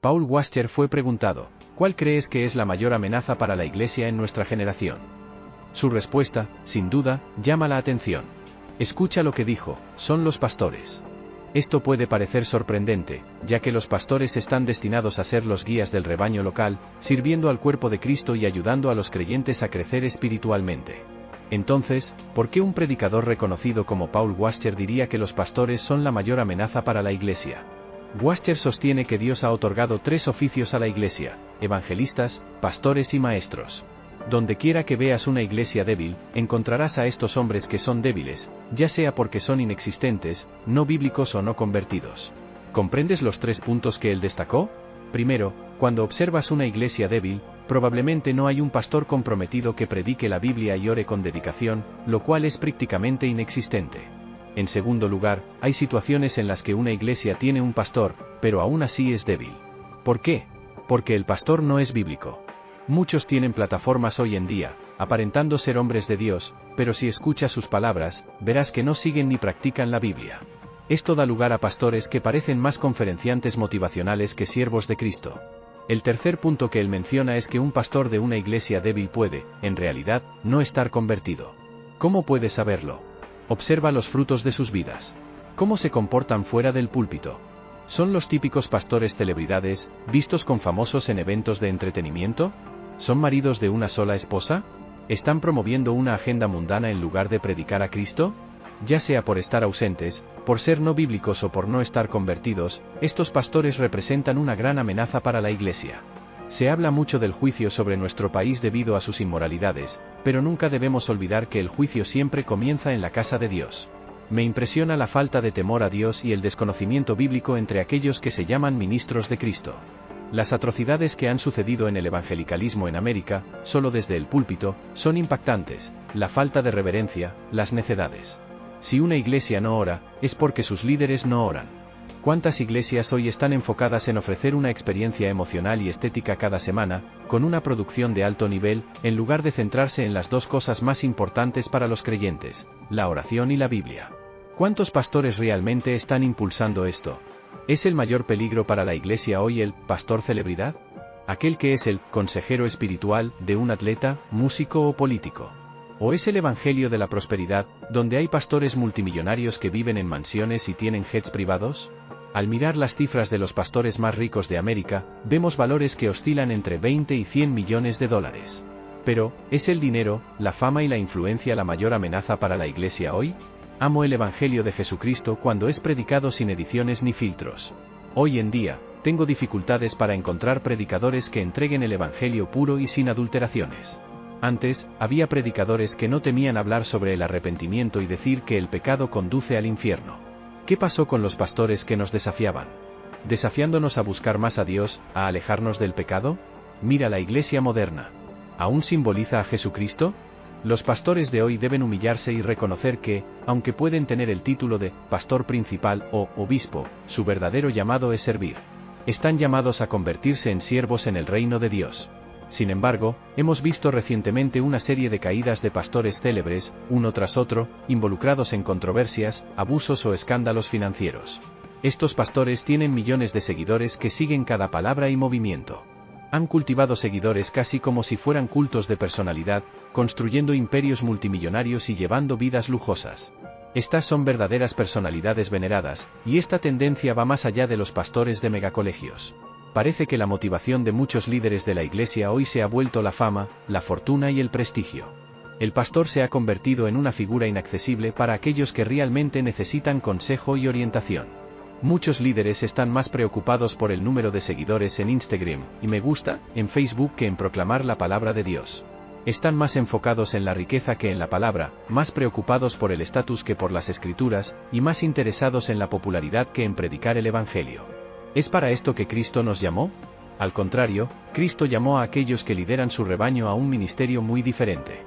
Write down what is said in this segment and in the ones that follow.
Paul Washer fue preguntado, ¿cuál crees que es la mayor amenaza para la Iglesia en nuestra generación? Su respuesta, sin duda, llama la atención. Escucha lo que dijo: son los pastores. Esto puede parecer sorprendente, ya que los pastores están destinados a ser los guías del rebaño local, sirviendo al cuerpo de Cristo y ayudando a los creyentes a crecer espiritualmente. Entonces, ¿por qué un predicador reconocido como Paul Washer diría que los pastores son la mayor amenaza para la Iglesia? Washer sostiene que Dios ha otorgado 3 oficios a la Iglesia: evangelistas, pastores y maestros. Donde quiera que veas una iglesia débil, encontrarás a estos hombres que son débiles, ya sea porque son inexistentes, no bíblicos o no convertidos. ¿Comprendes los 3 puntos que él destacó? Primero, cuando observas una iglesia débil, probablemente no hay un pastor comprometido que predique la Biblia y ore con dedicación, lo cual es prácticamente inexistente. En segundo lugar, hay situaciones en las que una iglesia tiene un pastor, pero aún así es débil. ¿Por qué? Porque el pastor no es bíblico. Muchos tienen plataformas hoy en día, aparentando ser hombres de Dios, pero si escuchas sus palabras, verás que no siguen ni practican la Biblia. Esto da lugar a pastores que parecen más conferenciantes motivacionales que siervos de Cristo. El tercer punto que él menciona es que un pastor de una iglesia débil puede, en realidad, no estar convertido. ¿Cómo puedes saberlo? Observa los frutos de sus vidas. ¿Cómo se comportan fuera del púlpito? ¿Son los típicos pastores celebridades, vistos con famosos en eventos de entretenimiento? ¿Son maridos de una sola esposa? ¿Están promoviendo una agenda mundana en lugar de predicar a Cristo? Ya sea por estar ausentes, por ser no bíblicos o por no estar convertidos, estos pastores representan una gran amenaza para la Iglesia. Se habla mucho del juicio sobre nuestro país debido a sus inmoralidades, pero nunca debemos olvidar que el juicio siempre comienza en la casa de Dios. Me impresiona la falta de temor a Dios y el desconocimiento bíblico entre aquellos que se llaman ministros de Cristo. Las atrocidades que han sucedido en el evangelicalismo en América, solo desde el púlpito, son impactantes: la falta de reverencia, las necedades. Si una iglesia no ora, es porque sus líderes no oran. ¿Cuántas iglesias hoy están enfocadas en ofrecer una experiencia emocional y estética cada semana, con una producción de alto nivel, en lugar de centrarse en las 2 cosas más importantes para los creyentes, la oración y la Biblia? ¿Cuántos pastores realmente están impulsando esto? ¿Es el mayor peligro para la iglesia hoy el pastor celebridad? ¿Aquel que es el consejero espiritual de un atleta, músico o político? ¿O es el evangelio de la prosperidad, donde hay pastores multimillonarios que viven en mansiones y tienen jets privados? Al mirar las cifras de los pastores más ricos de América, vemos valores que oscilan entre 20 y 100 millones de dólares. Pero, ¿es el dinero, la fama y la influencia la mayor amenaza para la iglesia hoy? Amo el Evangelio de Jesucristo cuando es predicado sin ediciones ni filtros. Hoy en día, tengo dificultades para encontrar predicadores que entreguen el Evangelio puro y sin adulteraciones. Antes, había predicadores que no temían hablar sobre el arrepentimiento y decir que el pecado conduce al infierno. ¿Qué pasó con los pastores que nos desafiaban? ¿Desafiándonos a buscar más a Dios, a alejarnos del pecado? Mira la iglesia moderna. ¿Aún simboliza a Jesucristo? Los pastores de hoy deben humillarse y reconocer que, aunque pueden tener el título de pastor principal o obispo, su verdadero llamado es servir. Están llamados a convertirse en siervos en el reino de Dios. Sin embargo, hemos visto recientemente una serie de caídas de pastores célebres, uno tras otro, involucrados en controversias, abusos o escándalos financieros. Estos pastores tienen millones de seguidores que siguen cada palabra y movimiento. Han cultivado seguidores casi como si fueran cultos de personalidad, construyendo imperios multimillonarios y llevando vidas lujosas. Estas son verdaderas personalidades veneradas, y esta tendencia va más allá de los pastores de megacolegios. Parece que la motivación de muchos líderes de la iglesia hoy se ha vuelto la fama, la fortuna y el prestigio. El pastor se ha convertido en una figura inaccesible para aquellos que realmente necesitan consejo y orientación. Muchos líderes están más preocupados por el número de seguidores en Instagram y me gusta en Facebook que en proclamar la palabra de Dios. Están más enfocados en la riqueza que en la palabra, más preocupados por el estatus que por las escrituras, y más interesados en la popularidad que en predicar el evangelio. ¿Es para esto que Cristo nos llamó? Al contrario, Cristo llamó a aquellos que lideran su rebaño a un ministerio muy diferente.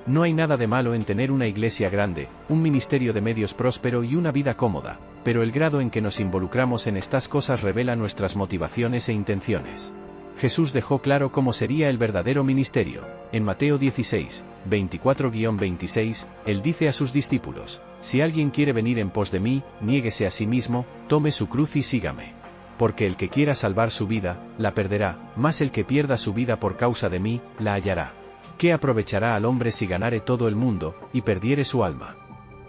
No hay nada de malo en tener una iglesia grande, un ministerio de medios próspero y una vida cómoda, pero el grado en que nos involucramos en estas cosas revela nuestras motivaciones e intenciones. Jesús dejó claro cómo sería el verdadero ministerio. En Mateo 16, 24-26, Él dice a sus discípulos: si alguien quiere venir en pos de mí, niéguese a sí mismo, tome su cruz y sígame. porque el que quiera salvar su vida, la perderá, mas el que pierda su vida por causa de mí, la hallará. ¿Qué aprovechará al hombre si ganare todo el mundo, y perdiere su alma?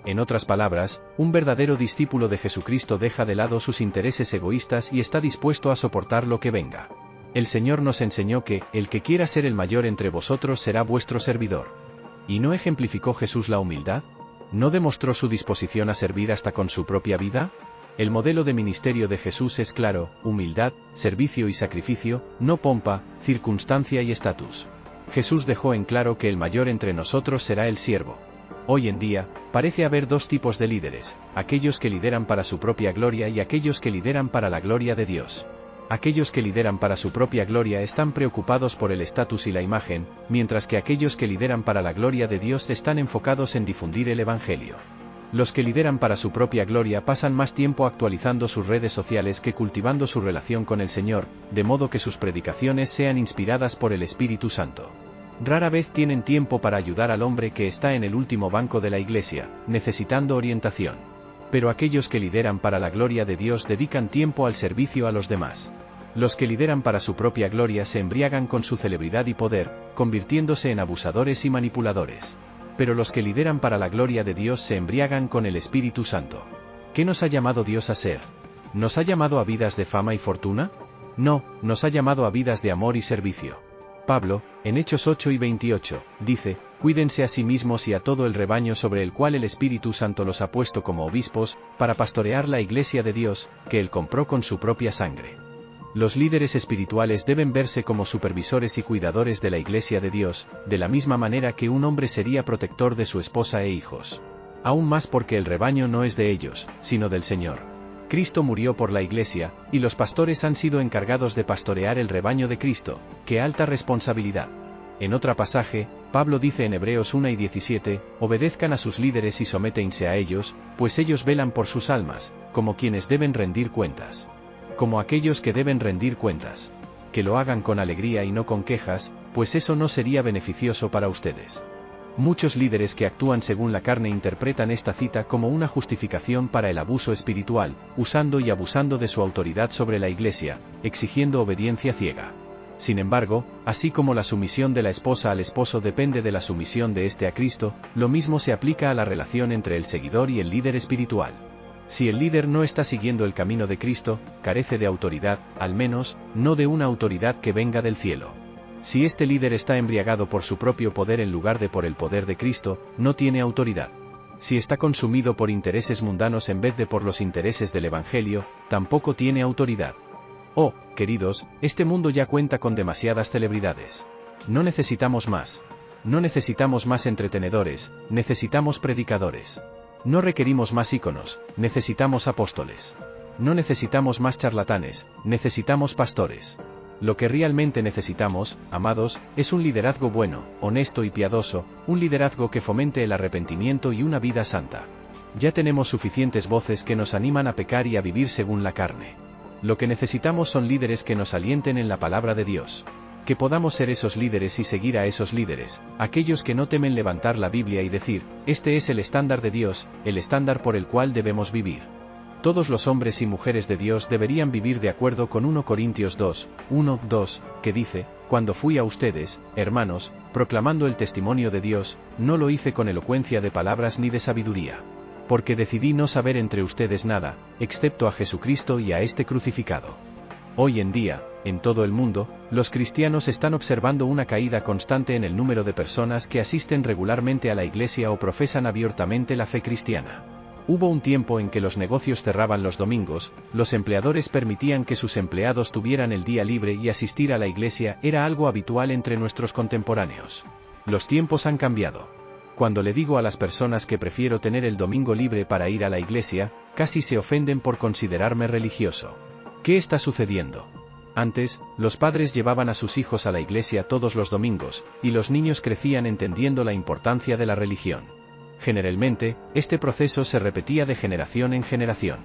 En otras palabras, un verdadero discípulo de Jesucristo deja de lado sus intereses egoístas y está dispuesto a soportar lo que venga. El Señor nos enseñó que, el que quiera ser el mayor entre vosotros será vuestro servidor. ¿Y no ejemplificó Jesús la humildad? ¿No demostró su disposición a servir hasta con su propia vida? El modelo de ministerio de Jesús es claro: humildad, servicio y sacrificio, no pompa, circunstancia y estatus. Jesús dejó en claro que el mayor entre nosotros será el siervo. Hoy en día, parece haber dos tipos de líderes: aquellos que lideran para su propia gloria y aquellos que lideran para la gloria de Dios. Aquellos que lideran para su propia gloria están preocupados por el estatus y la imagen, mientras que aquellos que lideran para la gloria de Dios están enfocados en difundir el Evangelio. Los que lideran para su propia gloria pasan más tiempo actualizando sus redes sociales que cultivando su relación con el Señor, de modo que sus predicaciones sean inspiradas por el Espíritu Santo. Rara vez tienen tiempo para ayudar al hombre que está en el último banco de la iglesia, necesitando orientación. Pero aquellos que lideran para la gloria de Dios dedican tiempo al servicio a los demás. Los que lideran para su propia gloria se embriagan con su celebridad y poder, convirtiéndose en abusadores y manipuladores. Pero los que lideran para la gloria de Dios se embriagan con el Espíritu Santo. ¿Qué nos ha llamado Dios a ser? ¿Nos ha llamado a vidas de fama y fortuna? No, nos ha llamado a vidas de amor y servicio. Pablo, en Hechos 8 y 28, dice: cuídense a sí mismos y a todo el rebaño sobre el cual el Espíritu Santo los ha puesto como obispos, para pastorear la iglesia de Dios, que él compró con su propia sangre. Los líderes espirituales deben verse como supervisores y cuidadores de la iglesia de Dios, de la misma manera que un hombre sería protector de su esposa e hijos. Aún más porque el rebaño no es de ellos, sino del Señor. Cristo murió por la iglesia, y los pastores han sido encargados de pastorear el rebaño de Cristo. ¡Qué alta responsabilidad! En otro pasaje, Pablo dice en Hebreos 1 y 17, obedezcan a sus líderes y sométense a ellos, pues ellos velan por sus almas, como quienes deben rendir cuentas. Como aquellos que deben rendir cuentas. Que lo hagan con alegría y no con quejas, pues eso no sería beneficioso para ustedes. Muchos líderes que actúan según la carne interpretan esta cita como una justificación para el abuso espiritual, usando y abusando de su autoridad sobre la iglesia, exigiendo obediencia ciega. Sin embargo, así como la sumisión de la esposa al esposo depende de la sumisión de éste a Cristo, lo mismo se aplica a la relación entre el seguidor y el líder espiritual. Si el líder no está siguiendo el camino de Cristo, carece de autoridad, al menos, no de una autoridad que venga del cielo. Si este líder está embriagado por su propio poder en lugar de por el poder de Cristo, no tiene autoridad. Si está consumido por intereses mundanos en vez de por los intereses del Evangelio, tampoco tiene autoridad. Oh, queridos, este mundo ya cuenta con demasiadas celebridades. No necesitamos más. No necesitamos más entretenedores, necesitamos predicadores. No requerimos más íconos, necesitamos apóstoles. No necesitamos más charlatanes, necesitamos pastores. Lo que realmente necesitamos, amados, es un liderazgo bueno, honesto y piadoso, un liderazgo que fomente el arrepentimiento y una vida santa. Ya tenemos suficientes voces que nos animan a pecar y a vivir según la carne. Lo que necesitamos son líderes que nos alienten en la palabra de Dios. Que podamos ser esos líderes y seguir a esos líderes, aquellos que no temen levantar la Biblia y decir: este es el estándar de Dios, el estándar por el cual debemos vivir. Todos los hombres y mujeres de Dios deberían vivir de acuerdo con 1 Corintios 2, 1, 2, que dice: cuando fui a ustedes, hermanos, proclamando el testimonio de Dios, no lo hice con elocuencia de palabras ni de sabiduría. Porque decidí no saber entre ustedes nada, excepto a Jesucristo y a este crucificado. Hoy en día, en todo el mundo, los cristianos están observando una caída constante en el número de personas que asisten regularmente a la iglesia o profesan abiertamente la fe cristiana. Hubo un tiempo en que los negocios cerraban los domingos, los empleadores permitían que sus empleados tuvieran el día libre y asistir a la iglesia era algo habitual entre nuestros contemporáneos. Los tiempos han cambiado. Cuando le digo a las personas que prefiero tener el domingo libre para ir a la iglesia, casi se ofenden por considerarme religioso. ¿Qué está sucediendo? Antes, los padres llevaban a sus hijos a la iglesia todos los domingos, y los niños crecían entendiendo la importancia de la religión. Generalmente, este proceso se repetía de generación en generación.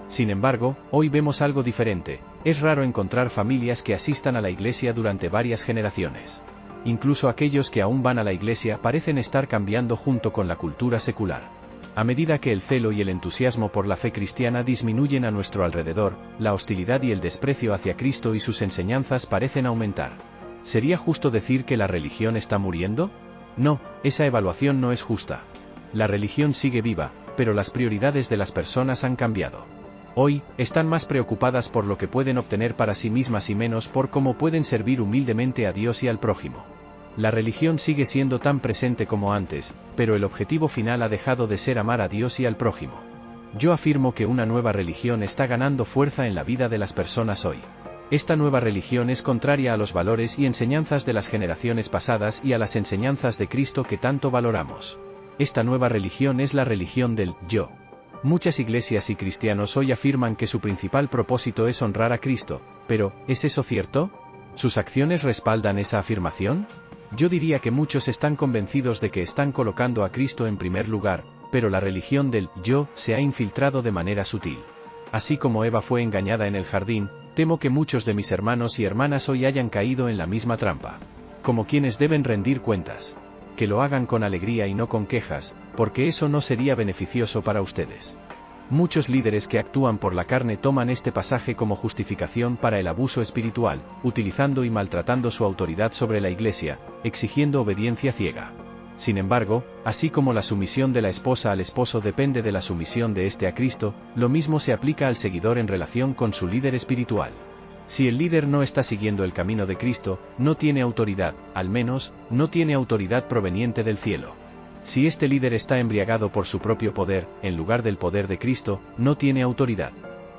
Sin embargo, hoy vemos algo diferente. Es raro encontrar familias que asistan a la iglesia durante varias generaciones. Incluso aquellos que aún van a la iglesia parecen estar cambiando junto con la cultura secular. A medida que el celo y el entusiasmo por la fe cristiana disminuyen a nuestro alrededor, la hostilidad y el desprecio hacia Cristo y sus enseñanzas parecen aumentar. ¿Sería justo decir que la religión está muriendo? No, esa evaluación no es justa. La religión sigue viva, pero las prioridades de las personas han cambiado. Hoy, están más preocupadas por lo que pueden obtener para sí mismas y menos por cómo pueden servir humildemente a Dios y al prójimo. La religión sigue siendo tan presente como antes, pero el objetivo final ha dejado de ser amar a Dios y al prójimo. Yo afirmo que una nueva religión está ganando fuerza en la vida de las personas hoy. Esta nueva religión es contraria a los valores y enseñanzas de las generaciones pasadas y a las enseñanzas de Cristo que tanto valoramos. Esta nueva religión es la religión del yo. Muchas iglesias y cristianos hoy afirman que su principal propósito es honrar a Cristo, pero, ¿es eso cierto? ¿Sus acciones respaldan esa afirmación? Yo diría que muchos están convencidos de que están colocando a Cristo en primer lugar, pero la religión del yo se ha infiltrado de manera sutil. Así como Eva fue engañada en el jardín, temo que muchos de mis hermanos y hermanas hoy hayan caído en la misma trampa. Como quienes deben rendir cuentas. Que lo hagan con alegría y no con quejas, porque eso no sería beneficioso para ustedes. Muchos líderes que actúan por la carne toman este pasaje como justificación para el abuso espiritual, utilizando y maltratando su autoridad sobre la iglesia, exigiendo obediencia ciega. Sin embargo, así como la sumisión de la esposa al esposo depende de la sumisión de éste a Cristo, lo mismo se aplica al seguidor en relación con su líder espiritual. Si el líder no está siguiendo el camino de Cristo, no tiene autoridad, al menos, no tiene autoridad proveniente del cielo. Si este líder está embriagado por su propio poder, en lugar del poder de Cristo, no tiene autoridad.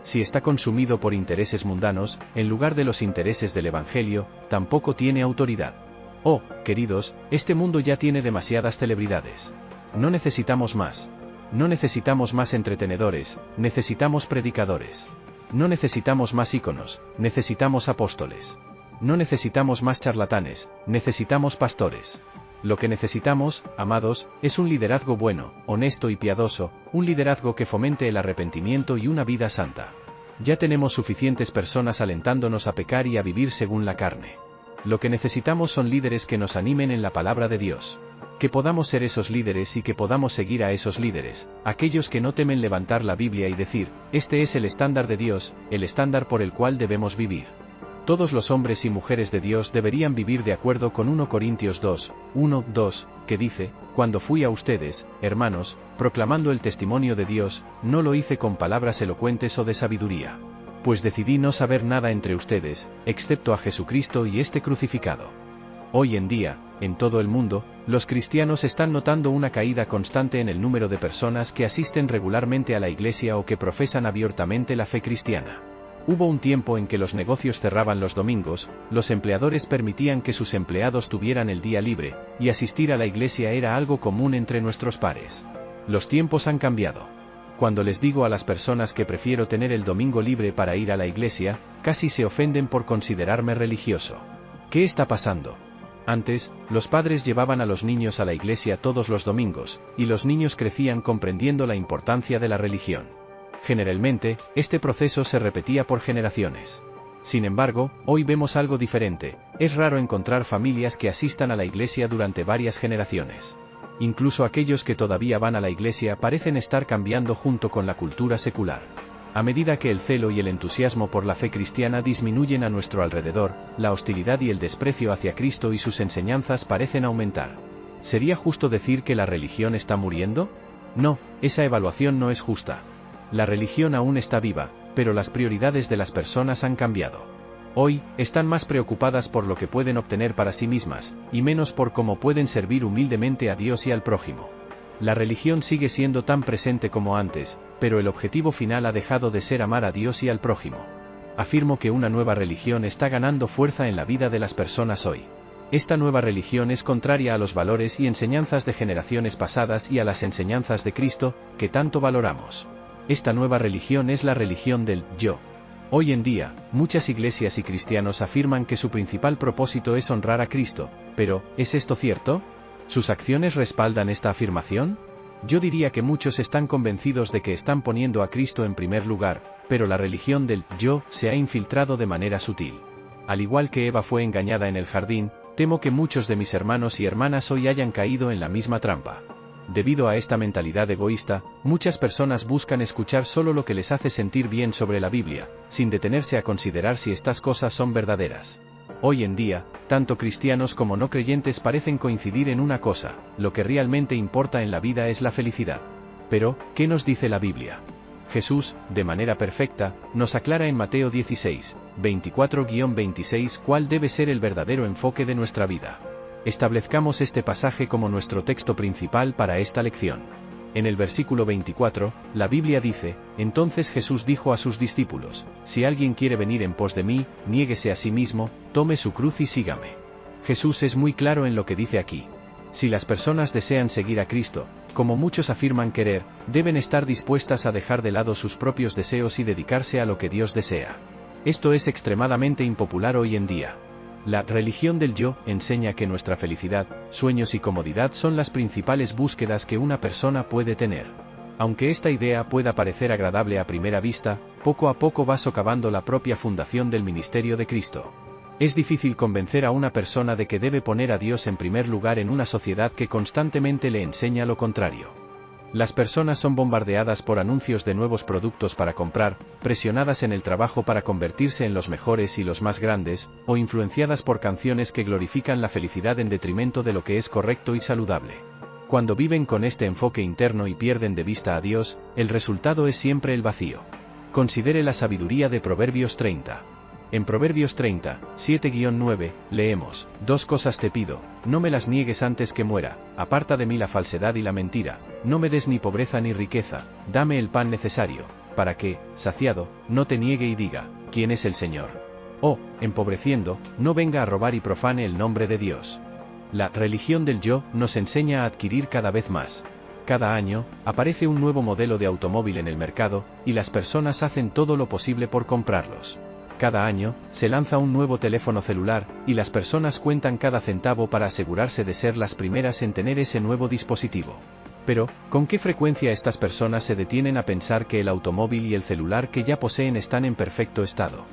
Si está consumido por intereses mundanos, en lugar de los intereses del Evangelio, tampoco tiene autoridad. Oh, queridos, este mundo ya tiene demasiadas celebridades. No necesitamos más. No necesitamos más entretenedores, necesitamos predicadores. No necesitamos más íconos, necesitamos apóstoles. No necesitamos más charlatanes, necesitamos pastores. Lo que necesitamos, amados, es un liderazgo bueno, honesto y piadoso, un liderazgo que fomente el arrepentimiento y una vida santa. Ya tenemos suficientes personas alentándonos a pecar y a vivir según la carne. Lo que necesitamos son líderes que nos animen en la palabra de Dios. Que podamos ser esos líderes y que podamos seguir a esos líderes, aquellos que no temen levantar la Biblia y decir, este es el estándar de Dios, el estándar por el cual debemos vivir. Todos los hombres y mujeres de Dios deberían vivir de acuerdo con 1 Corintios 2, 1, 2, que dice, cuando fui a ustedes, hermanos, proclamando el testimonio de Dios, no lo hice con palabras elocuentes o de sabiduría. Pues decidí no saber nada entre ustedes, excepto a Jesucristo y este crucificado. Hoy en día, en todo el mundo, los cristianos están notando una caída constante en el número de personas que asisten regularmente a la iglesia o que profesan abiertamente la fe cristiana. Hubo un tiempo en que los negocios cerraban los domingos, los empleadores permitían que sus empleados tuvieran el día libre, y asistir a la iglesia era algo común entre nuestros pares. Los tiempos han cambiado. Cuando les digo a las personas que prefiero tener el domingo libre para ir a la iglesia, casi se ofenden por considerarme religioso. ¿Qué está pasando? Antes, los padres llevaban a los niños a la iglesia todos los domingos, y los niños crecían comprendiendo la importancia de la religión. Generalmente, este proceso se repetía por generaciones. Sin embargo, hoy vemos algo diferente. Es raro encontrar familias que asistan a la iglesia durante varias generaciones. Incluso aquellos que todavía van a la iglesia parecen estar cambiando junto con la cultura secular. A medida que el celo y el entusiasmo por la fe cristiana disminuyen a nuestro alrededor, la hostilidad y el desprecio hacia Cristo y sus enseñanzas parecen aumentar. ¿Sería justo decir que la religión está muriendo? No, esa evaluación no es justa. La religión aún está viva, pero las prioridades de las personas han cambiado. Hoy, están más preocupadas por lo que pueden obtener para sí mismas, y menos por cómo pueden servir humildemente a Dios y al prójimo. La religión sigue siendo tan presente como antes, pero el objetivo final ha dejado de ser amar a Dios y al prójimo. Afirmo que una nueva religión está ganando fuerza en la vida de las personas hoy. Esta nueva religión es contraria a los valores y enseñanzas de generaciones pasadas y a las enseñanzas de Cristo, que tanto valoramos. Esta nueva religión es la religión del yo. Hoy en día, muchas iglesias y cristianos afirman que su principal propósito es honrar a Cristo, pero, ¿es esto cierto? ¿Sus acciones respaldan esta afirmación? Yo diría que muchos están convencidos de que están poniendo a Cristo en primer lugar, pero la religión del yo se ha infiltrado de manera sutil. Al igual que Eva fue engañada en el jardín, temo que muchos de mis hermanos y hermanas hoy hayan caído en la misma trampa. debido a esta mentalidad egoísta, muchas personas buscan escuchar solo lo que les hace sentir bien sobre la Biblia, sin detenerse a considerar si estas cosas son verdaderas. Hoy en día, tanto cristianos como no creyentes parecen coincidir en una cosa: lo que realmente importa en la vida es la felicidad. Pero, ¿qué nos dice la Biblia? Jesús, de manera perfecta, nos aclara en Mateo 16, 24-26 cuál debe ser el verdadero enfoque de nuestra vida. Establezcamos este pasaje como nuestro texto principal para esta lección. En el versículo 24, la Biblia dice: entonces Jesús dijo a sus discípulos: si alguien quiere venir en pos de mí, niéguese a sí mismo, tome su cruz y sígame. Jesús es muy claro en lo que dice aquí. Si las personas desean seguir a Cristo, como muchos afirman querer, deben estar dispuestas a dejar de lado sus propios deseos y dedicarse a lo que Dios desea. Esto es extremadamente impopular hoy en día. La religión del yo enseña que nuestra felicidad, sueños y comodidad son las principales búsquedas que una persona puede tener. Aunque esta idea pueda parecer agradable a primera vista, poco a poco va socavando la propia fundación del ministerio de Cristo. Es difícil convencer a una persona de que debe poner a Dios en primer lugar en una sociedad que constantemente le enseña lo contrario. Las personas son bombardeadas por anuncios de nuevos productos para comprar, presionadas en el trabajo para convertirse en los mejores y los más grandes, o influenciadas por canciones que glorifican la felicidad en detrimento de lo que es correcto y saludable. Cuando viven con este enfoque interno y pierden de vista a Dios, el resultado es siempre el vacío. Considere la sabiduría de Proverbios 30. En Proverbios 30, 7-9, leemos: dos cosas te pido, no me las niegues antes que muera, aparta de mí la falsedad y la mentira, no me des ni pobreza ni riqueza, dame el pan necesario, para que, saciado, no te niegue y diga: ¿quién es el Señor? O, empobreciendo, no venga a robar y profane el nombre de Dios. La religión del yo nos enseña a adquirir cada vez más. Cada año, aparece un nuevo modelo de automóvil en el mercado, y las personas hacen todo lo posible por comprarlos. Cada año, se lanza un nuevo teléfono celular, y las personas cuentan cada centavo para asegurarse de ser las primeras en tener ese nuevo dispositivo. Pero, ¿con qué frecuencia estas personas se detienen a pensar que el automóvil y el celular que ya poseen están en perfecto estado?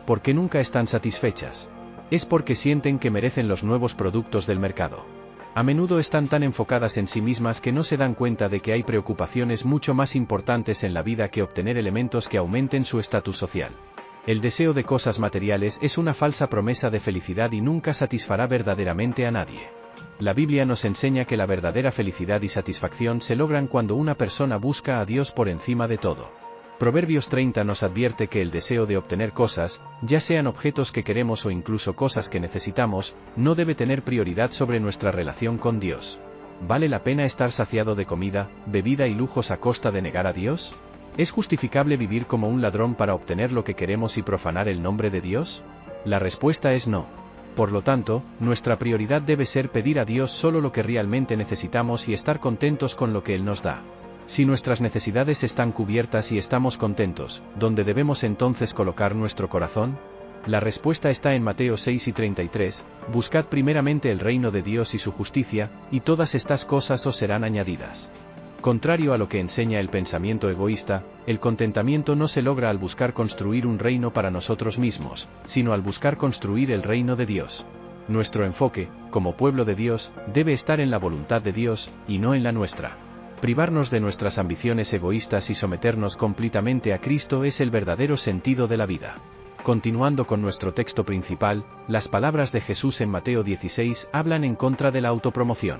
¿Por qué nunca están satisfechas? Es porque sienten que merecen los nuevos productos del mercado. A menudo están tan enfocadas en sí mismas que no se dan cuenta de que hay preocupaciones mucho más importantes en la vida que obtener elementos que aumenten su estatus social. El deseo de cosas materiales es una falsa promesa de felicidad y nunca satisfará verdaderamente a nadie. La Biblia nos enseña que la verdadera felicidad y satisfacción se logran cuando una persona busca a Dios por encima de todo. Proverbios 30 nos advierte que el deseo de obtener cosas, ya sean objetos que queremos o incluso cosas que necesitamos, no debe tener prioridad sobre nuestra relación con Dios. ¿Vale la pena estar saciado de comida, bebida y lujos a costa de negar a Dios? ¿Es justificable vivir como un ladrón para obtener lo que queremos y profanar el nombre de Dios? La respuesta es no. Por lo tanto, nuestra prioridad debe ser pedir a Dios solo lo que realmente necesitamos y estar contentos con lo que Él nos da. Si nuestras necesidades están cubiertas y estamos contentos, ¿dónde debemos entonces colocar nuestro corazón? La respuesta está en Mateo 6:33, buscad primeramente el reino de Dios y su justicia, y todas estas cosas os serán añadidas. Contrario a lo que enseña el pensamiento egoísta, el contentamiento no se logra al buscar construir un reino para nosotros mismos, sino al buscar construir el reino de Dios. Nuestro enfoque, como pueblo de Dios, debe estar en la voluntad de Dios, y no en la nuestra. Privarnos de nuestras ambiciones egoístas y someternos completamente a Cristo es el verdadero sentido de la vida. Continuando con nuestro texto principal, las palabras de Jesús en Mateo 16 hablan en contra de la autopromoción.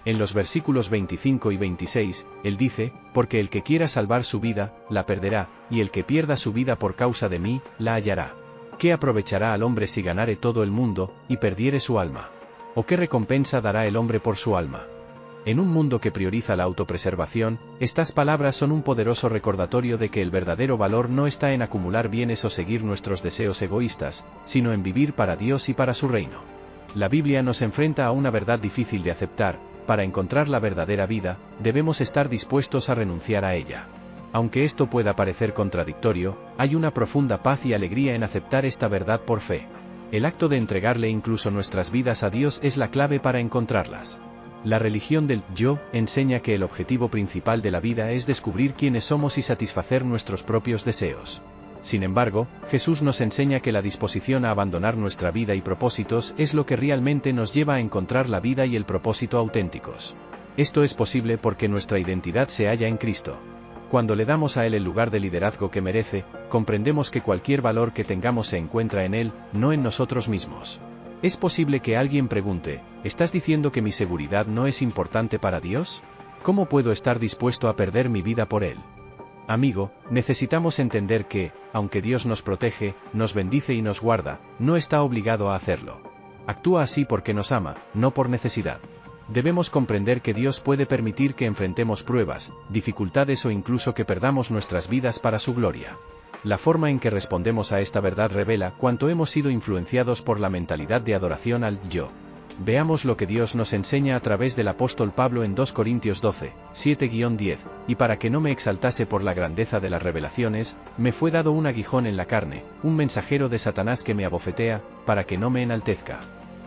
En los versículos 25 y 26, Él dice: porque el que quiera salvar su vida, la perderá, y el que pierda su vida por causa de mí, la hallará. ¿Qué aprovechará al hombre si ganare todo el mundo, y perdiere su alma? ¿O qué recompensa dará el hombre por su alma? En un mundo que prioriza la autopreservación, estas palabras son un poderoso recordatorio de que el verdadero valor no está en acumular bienes o seguir nuestros deseos egoístas, sino en vivir para Dios y para su reino. La Biblia nos enfrenta a una verdad difícil de aceptar: para encontrar la verdadera vida, debemos estar dispuestos a renunciar a ella. Aunque esto pueda parecer contradictorio, hay una profunda paz y alegría en aceptar esta verdad por fe. El acto de entregarle incluso nuestras vidas a Dios es la clave para encontrarlas. La religión del yo enseña que el objetivo principal de la vida es descubrir quiénes somos y satisfacer nuestros propios deseos. Sin embargo, Jesús nos enseña que la disposición a abandonar nuestra vida y propósitos es lo que realmente nos lleva a encontrar la vida y el propósito auténticos. Esto es posible porque nuestra identidad se halla en Cristo. Cuando le damos a Él el lugar de liderazgo que merece, comprendemos que cualquier valor que tengamos se encuentra en Él, no en nosotros mismos. Es posible que alguien pregunte, ¿estás diciendo que mi seguridad no es importante para Dios? ¿Cómo puedo estar dispuesto a perder mi vida por Él? Amigo, necesitamos entender que, aunque Dios nos protege, nos bendice y nos guarda, no está obligado a hacerlo. Actúa así porque nos ama, no por necesidad. Debemos comprender que Dios puede permitir que enfrentemos pruebas, dificultades o incluso que perdamos nuestras vidas para su gloria. La forma en que respondemos a esta verdad revela cuánto hemos sido influenciados por la mentalidad de adoración al yo. Veamos lo que Dios nos enseña a través del apóstol Pablo en 2 Corintios 12, 7-10, y para que no me exaltase por la grandeza de las revelaciones, me fue dado un aguijón en la carne, un mensajero de Satanás que me abofetea, para que no me enaltezca.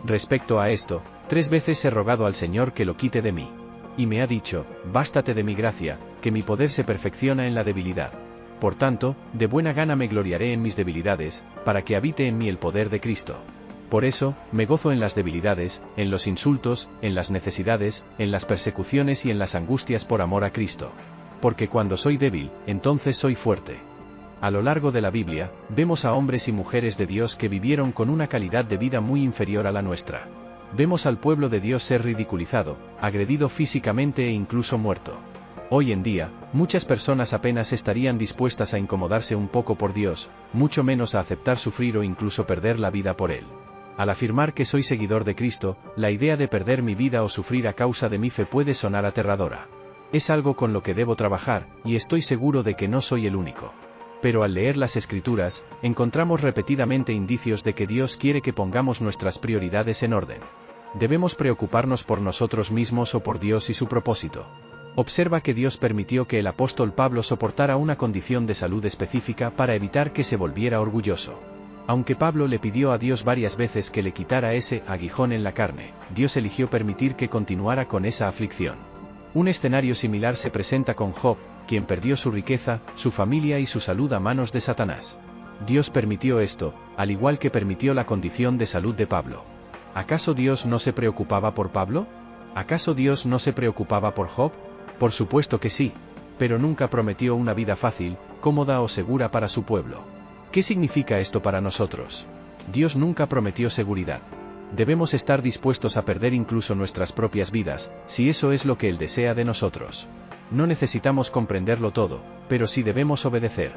Respecto a esto, 3 veces he rogado al Señor que lo quite de mí. Y me ha dicho, bástate de mi gracia, que mi poder se perfecciona en la debilidad. Por tanto, de buena gana me gloriaré en mis debilidades, para que habite en mí el poder de Cristo. Por eso, me gozo en las debilidades, en los insultos, en las necesidades, en las persecuciones y en las angustias por amor a Cristo. Porque cuando soy débil, entonces soy fuerte. A lo largo de la Biblia, vemos a hombres y mujeres de Dios que vivieron con una calidad de vida muy inferior a la nuestra. Vemos al pueblo de Dios ser ridiculizado, agredido físicamente e incluso muerto. Hoy en día, muchas personas apenas estarían dispuestas a incomodarse un poco por Dios, mucho menos a aceptar sufrir o incluso perder la vida por Él. Al afirmar que soy seguidor de Cristo, la idea de perder mi vida o sufrir a causa de mi fe puede sonar aterradora. Es algo con lo que debo trabajar, y estoy seguro de que no soy el único. Pero al leer las Escrituras, encontramos repetidamente indicios de que Dios quiere que pongamos nuestras prioridades en orden. Debemos preocuparnos por nosotros mismos o por Dios y su propósito. Observa que Dios permitió que el apóstol Pablo soportara una condición de salud específica para evitar que se volviera orgulloso. Aunque Pablo le pidió a Dios varias veces que le quitara ese aguijón en la carne, Dios eligió permitir que continuara con esa aflicción. Un escenario similar se presenta con Job, quien perdió su riqueza, su familia y su salud a manos de Satanás. Dios permitió esto, al igual que permitió la condición de salud de Pablo. ¿Acaso Dios no se preocupaba por Pablo? ¿Acaso Dios no se preocupaba por Job? Por supuesto que sí, pero nunca prometió una vida fácil, cómoda o segura para su pueblo. ¿Qué significa esto para nosotros? Dios nunca prometió seguridad. Debemos estar dispuestos a perder incluso nuestras propias vidas, si eso es lo que Él desea de nosotros. No necesitamos comprenderlo todo, pero sí debemos obedecer.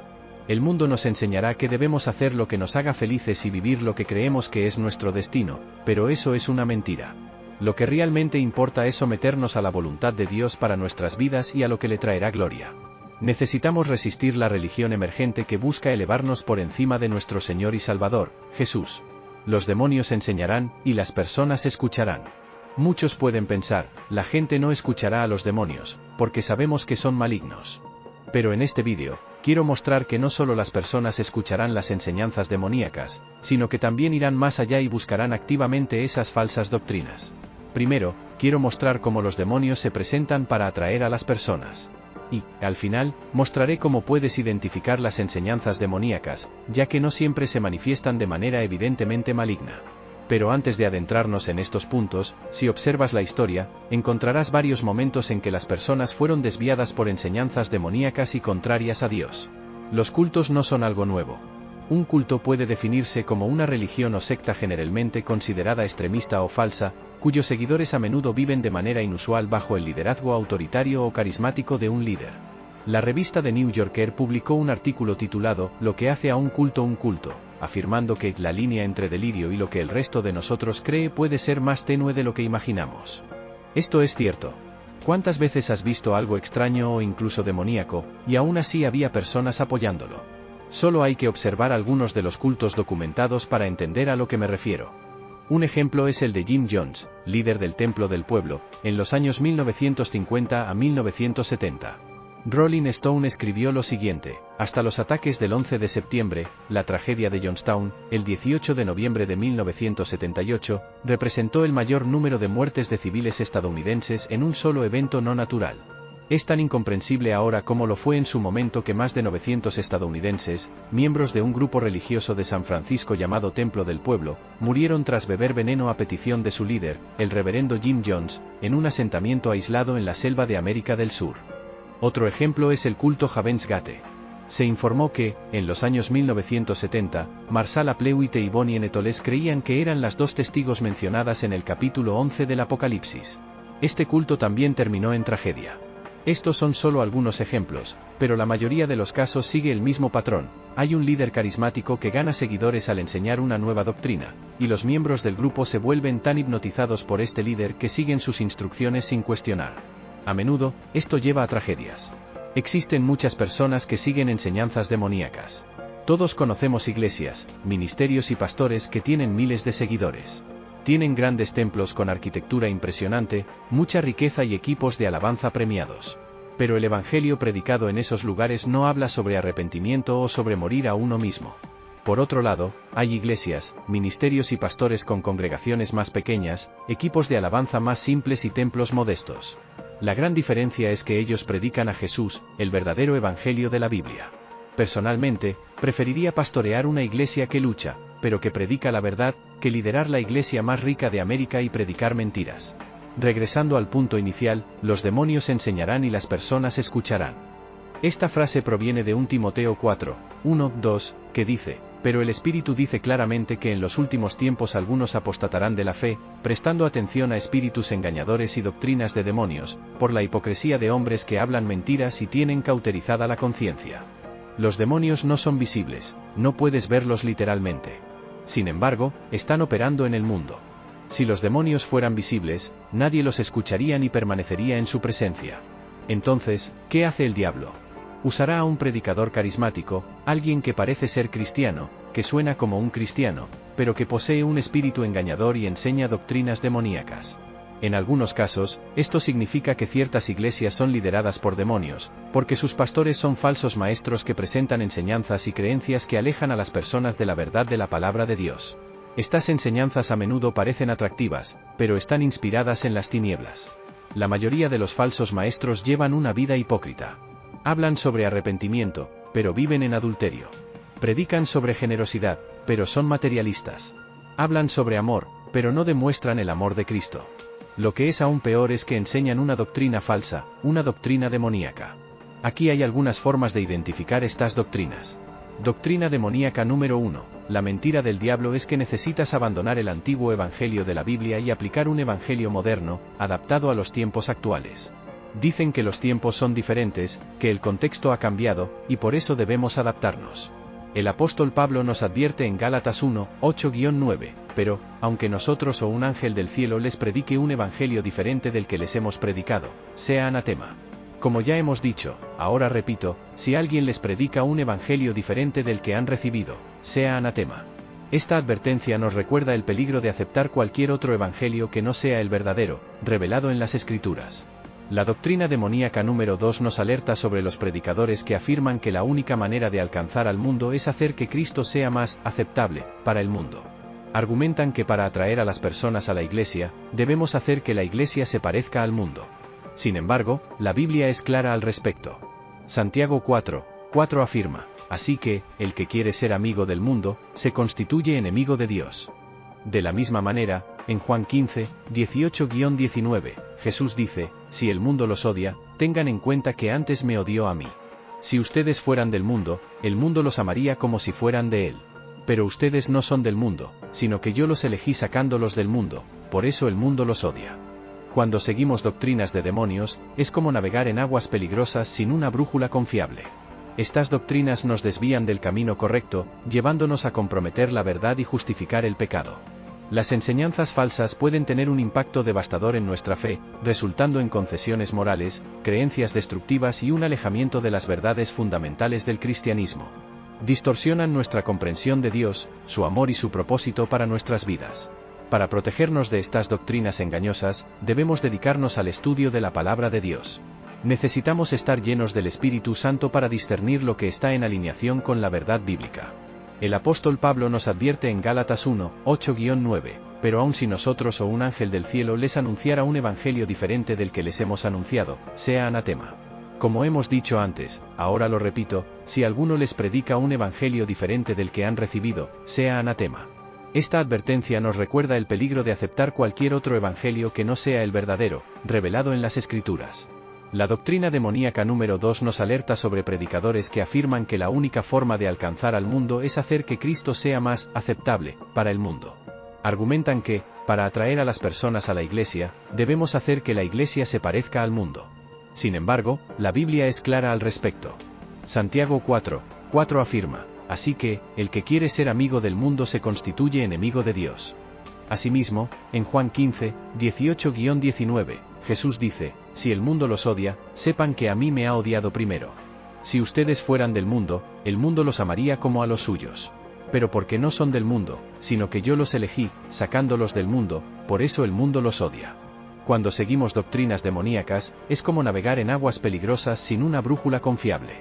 El mundo nos enseñará que debemos hacer lo que nos haga felices y vivir lo que creemos que es nuestro destino, pero eso es una mentira. Lo que realmente importa es someternos a la voluntad de Dios para nuestras vidas y a lo que le traerá gloria. Necesitamos resistir la religión emergente que busca elevarnos por encima de nuestro Señor y Salvador, Jesús. Los demonios enseñarán, y las personas escucharán. Muchos pueden pensar, la gente no escuchará a los demonios, porque sabemos que son malignos. Pero en este vídeo, quiero mostrar que no solo las personas escucharán las enseñanzas demoníacas, sino que también irán más allá y buscarán activamente esas falsas doctrinas. Primero, quiero mostrar cómo los demonios se presentan para atraer a las personas. Y, al final, mostraré cómo puedes identificar las enseñanzas demoníacas, ya que no siempre se manifiestan de manera evidentemente maligna. Pero antes de adentrarnos en estos puntos, si observas la historia, encontrarás varios momentos en que las personas fueron desviadas por enseñanzas demoníacas y contrarias a Dios. Los cultos no son algo nuevo. Un culto puede definirse como una religión o secta generalmente considerada extremista o falsa, cuyos seguidores a menudo viven de manera inusual bajo el liderazgo autoritario o carismático de un líder. La revista The New Yorker publicó un artículo titulado «Lo que hace a un culto», afirmando que la línea entre delirio y lo que el resto de nosotros cree puede ser más tenue de lo que imaginamos. Esto es cierto. ¿Cuántas veces has visto algo extraño o incluso demoníaco, y aún así había personas apoyándolo? Solo hay que observar algunos de los cultos documentados para entender a lo que me refiero. Un ejemplo es el de Jim Jones, líder del Templo del Pueblo, en los años 1950 a 1970. Rolling Stone escribió lo siguiente: hasta los ataques del 11 de septiembre, la tragedia de Johnstown, el 18 de noviembre de 1978, representó el mayor número de muertes de civiles estadounidenses en un solo evento no natural. Es tan incomprensible ahora como lo fue en su momento que más de 900 estadounidenses, miembros de un grupo religioso de San Francisco llamado Templo del Pueblo, murieron tras beber veneno a petición de su líder, el reverendo Jim Jones, en un asentamiento aislado en la selva de América del Sur. Otro ejemplo es el culto Jabez Gate. Se informó que, en los años 1970, Marsala Plewit y Bonnie Netoles creían que eran las dos testigos mencionadas en el capítulo 11 del Apocalipsis. Este culto también terminó en tragedia. Estos son solo algunos ejemplos, pero la mayoría de los casos sigue el mismo patrón. Hay un líder carismático que gana seguidores al enseñar una nueva doctrina, y los miembros del grupo se vuelven tan hipnotizados por este líder que siguen sus instrucciones sin cuestionar. A menudo, esto lleva a tragedias. Existen muchas personas que siguen enseñanzas demoníacas. Todos conocemos iglesias, ministerios y pastores que tienen miles de seguidores. Tienen grandes templos con arquitectura impresionante, mucha riqueza y equipos de alabanza premiados. Pero el evangelio predicado en esos lugares no habla sobre arrepentimiento o sobre morir a uno mismo. Por otro lado, hay iglesias, ministerios y pastores con congregaciones más pequeñas, equipos de alabanza más simples y templos modestos. La gran diferencia es que ellos predican a Jesús, el verdadero evangelio de la Biblia. Personalmente, preferiría pastorear una iglesia que lucha, pero que predica la verdad, que liderar la iglesia más rica de América y predicar mentiras. Regresando al punto inicial, los demonios enseñarán y las personas escucharán. Esta frase proviene de 1 Timoteo 4, 1, 2, que dice, pero el Espíritu dice claramente que en los últimos tiempos algunos apostatarán de la fe, prestando atención a espíritus engañadores y doctrinas de demonios, por la hipocresía de hombres que hablan mentiras y tienen cauterizada la conciencia. Los demonios no son visibles, no puedes verlos literalmente. Sin embargo, están operando en el mundo. Si los demonios fueran visibles, nadie los escucharía ni permanecería en su presencia. Entonces, ¿qué hace el diablo? Usará a un predicador carismático, alguien que parece ser cristiano, que suena como un cristiano, pero que posee un espíritu engañador y enseña doctrinas demoníacas. En algunos casos, esto significa que ciertas iglesias son lideradas por demonios, porque sus pastores son falsos maestros que presentan enseñanzas y creencias que alejan a las personas de la verdad de la palabra de Dios. Estas enseñanzas a menudo parecen atractivas, pero están inspiradas en las tinieblas. La mayoría de los falsos maestros llevan una vida hipócrita. Hablan sobre arrepentimiento, pero viven en adulterio. Predican sobre generosidad, pero son materialistas. Hablan sobre amor, pero no demuestran el amor de Cristo. Lo que es aún peor es que enseñan una doctrina falsa, una doctrina demoníaca. Aquí hay algunas formas de identificar estas doctrinas. Doctrina demoníaca número 1. La mentira del diablo es que necesitas abandonar el antiguo evangelio de la Biblia y aplicar un evangelio moderno, adaptado a los tiempos actuales. Dicen que los tiempos son diferentes, que el contexto ha cambiado, y por eso debemos adaptarnos. El apóstol Pablo nos advierte en Gálatas 1, 8-9, pero, aunque nosotros o un ángel del cielo les predique un evangelio diferente del que les hemos predicado, sea anatema. Como ya hemos dicho, ahora repito, si alguien les predica un evangelio diferente del que han recibido, sea anatema. Esta advertencia nos recuerda el peligro de aceptar cualquier otro evangelio que no sea el verdadero, revelado en las Escrituras. La doctrina demoníaca número 2 nos alerta sobre los predicadores que afirman que la única manera de alcanzar al mundo es hacer que Cristo sea más aceptable para el mundo. Argumentan que para atraer a las personas a la iglesia, debemos hacer que la iglesia se parezca al mundo. Sin embargo, la Biblia es clara al respecto. Santiago 4:4 afirma, así que, el que quiere ser amigo del mundo, se constituye enemigo de Dios. De la misma manera, en Juan 15:18-19, Jesús dice, si el mundo los odia, tengan en cuenta que antes me odió a mí. Si ustedes fueran del mundo, el mundo los amaría como si fueran de él. Pero ustedes no son del mundo, sino que yo los elegí sacándolos del mundo, por eso el mundo los odia. Cuando seguimos doctrinas de demonios, es como navegar en aguas peligrosas sin una brújula confiable. Estas doctrinas nos desvían del camino correcto, llevándonos a comprometer la verdad y justificar el pecado. Las enseñanzas falsas pueden tener un impacto devastador en nuestra fe, resultando en concesiones morales, creencias destructivas y un alejamiento de las verdades fundamentales del cristianismo. Distorsionan nuestra comprensión de Dios, su amor y su propósito para nuestras vidas. Para protegernos de estas doctrinas engañosas, debemos dedicarnos al estudio de la palabra de Dios. Necesitamos estar llenos del Espíritu Santo para discernir lo que está en alineación con la verdad bíblica. El apóstol Pablo nos advierte en Gálatas 1:8-9, pero aun si nosotros o un ángel del cielo les anunciara un evangelio diferente del que les hemos anunciado, sea anatema. Como hemos dicho antes, ahora lo repito, si alguno les predica un evangelio diferente del que han recibido, sea anatema. Esta advertencia nos recuerda el peligro de aceptar cualquier otro evangelio que no sea el verdadero, revelado en las Escrituras. La doctrina demoníaca número 2 nos alerta sobre predicadores que afirman que la única forma de alcanzar al mundo es hacer que Cristo sea más aceptable para el mundo. Argumentan que, para atraer a las personas a la Iglesia, debemos hacer que la Iglesia se parezca al mundo. Sin embargo, la Biblia es clara al respecto. Santiago 4:4 afirma, así que, el que quiere ser amigo del mundo se constituye enemigo de Dios. Asimismo, en Juan 15:18-19, Jesús dice, si el mundo los odia, sepan que a mí me ha odiado primero. Si ustedes fueran del mundo, el mundo los amaría como a los suyos. Pero porque no son del mundo, sino que yo los elegí, sacándolos del mundo, por eso el mundo los odia. Cuando seguimos doctrinas demoníacas, es como navegar en aguas peligrosas sin una brújula confiable.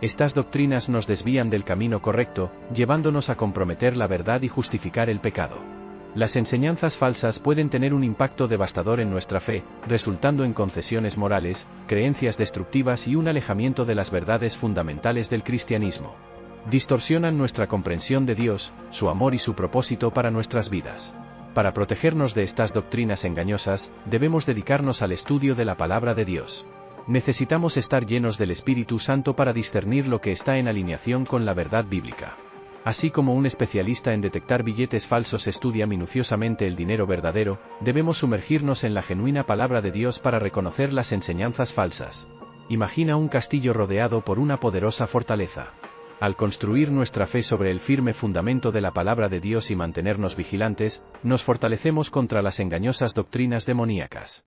Estas doctrinas nos desvían del camino correcto, llevándonos a comprometer la verdad y justificar el pecado. Las enseñanzas falsas pueden tener un impacto devastador en nuestra fe, resultando en concesiones morales, creencias destructivas y un alejamiento de las verdades fundamentales del cristianismo. Distorsionan nuestra comprensión de Dios, su amor y su propósito para nuestras vidas. Para protegernos de estas doctrinas engañosas, debemos dedicarnos al estudio de la palabra de Dios. Necesitamos estar llenos del Espíritu Santo para discernir lo que está en alineación con la verdad bíblica. Así como un especialista en detectar billetes falsos estudia minuciosamente el dinero verdadero, debemos sumergirnos en la genuina palabra de Dios para reconocer las enseñanzas falsas. Imagina un castillo rodeado por una poderosa fortaleza. Al construir nuestra fe sobre el firme fundamento de la palabra de Dios y mantenernos vigilantes, nos fortalecemos contra las engañosas doctrinas demoníacas.